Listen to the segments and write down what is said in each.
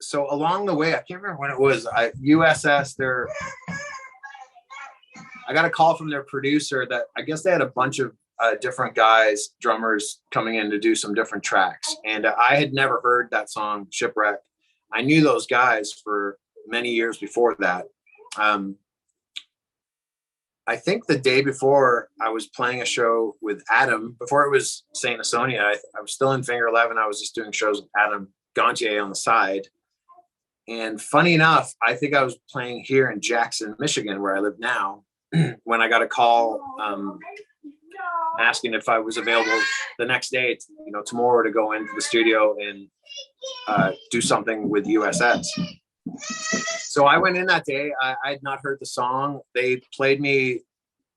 so along the way, I can't remember when it was, USS, I got a call from their producer that I guess they had a bunch of different guys, drummers coming in to do some different tracks. And I had never heard that song, Shipwreck. I knew those guys for many years before that. I think the day before I was playing a show with Adam, before it was Saint Asonia, I was still in Finger 11. I was just doing shows with Adam Gontier on the side. And funny enough, I think I was playing here in Jackson, Michigan, where I live now, when I got a call asking if I was available the next day, tomorrow, to go into the studio and do something with USS. So I went in that day. I had not heard the song. They played me,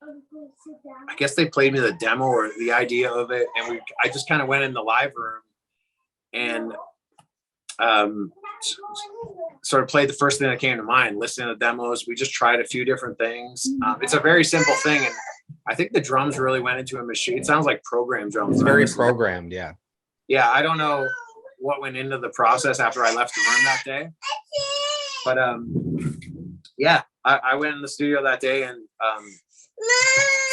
I guess they played me the demo or the idea of it. And I just kind of went in the live room and sort of played the first thing that came to mind, listening to demos. We just tried a few different things. It's a very simple thing. And I think the drums really went into a machine. It sounds like programmed drums. It's very programmed. Yeah. Yeah. I don't know what went into the process after I left the room that day. But yeah, I went in the studio that day and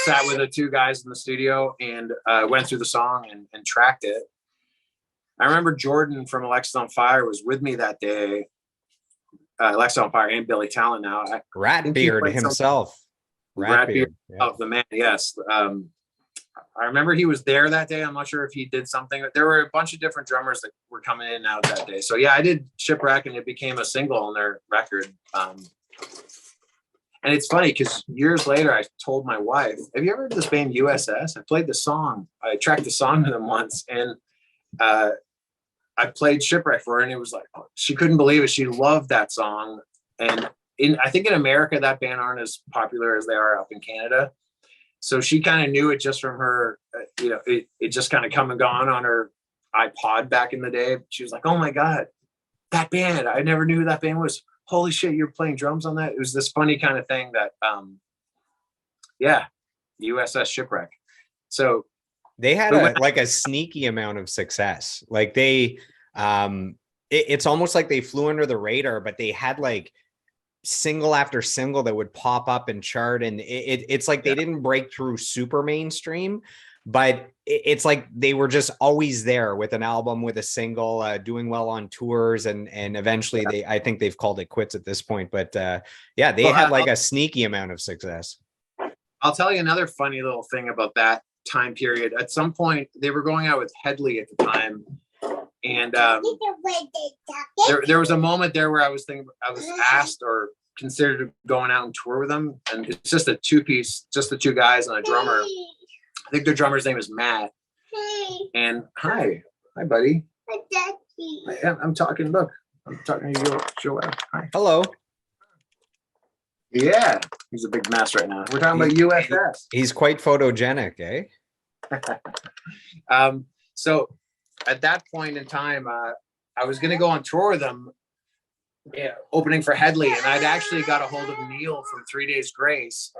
sat with the two guys in the studio and went through the song and tracked it. I remember Jordan from Alexis on Fire was with me that day. Alexis on Fire and Billy Talent now. Ratbeard himself. Ratbeard of the man, yes. I remember he was there that day. I'm not sure if he did something, but there were a bunch of different drummers that were coming in and out that day. So yeah, I did Shipwreck and it became a single on their record. And it's funny because years later, I told my wife, have you ever heard this band USS? I played the song. I tracked the song to them once and I played Shipwreck for her and it was like, she couldn't believe it. She loved that song. And I think in America, that band aren't as popular as they are up in Canada. So she kind of knew it just from her, it just kind of come and gone on her iPod back in the day. She was like, oh my God, that band, I never knew who that band was. Holy shit, you're playing drums on that? It was this funny kind of thing that, USS Shipwreck. So they had a sneaky amount of success. Like it's almost like they flew under the radar, but they had like single after single that would pop up and chart. And it's like they didn't break through super mainstream, but it's like they were just always there with an album, with a single, doing well on tours. And eventually I think they've called it quits at this point. But they had like a sneaky amount of success. I'll tell you another funny little thing about that time period. At some point they were going out with Headley at the time. And there was a moment there where I was asked or considered going out and tour with them. And it's just a two-piece, just the two guys and a drummer. I think their drummer's name is Matt. And hi, buddy. Hi, Daddy. I'm talking to you, Joel. Hi. Hello. Yeah, he's a big mess right now. We're talking about USS. He's quite photogenic, eh? So at that point in time, I was going to go on tour with them, opening for Headley. And I'd actually got a hold of Neil from 3 Days Grace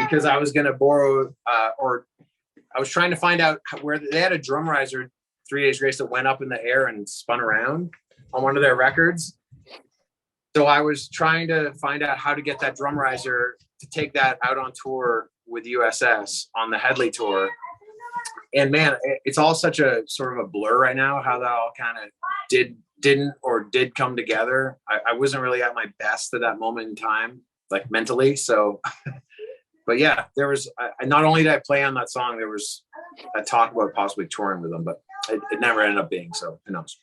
because I was going to borrow, or I was trying to find out where they had a drum riser, 3 Days Grace, that went up in the air and spun around on one of their records. So I was trying to find out how to get that drum riser to take that out on tour with USS on the Headley tour. And man, it's all such a sort of a blur right now, how that all kind of did come together. I wasn't really at my best at that moment in time, like mentally. So, but yeah, there was, not only did I play on that song, there was a talk about possibly touring with them, but it never ended up being, so who knows?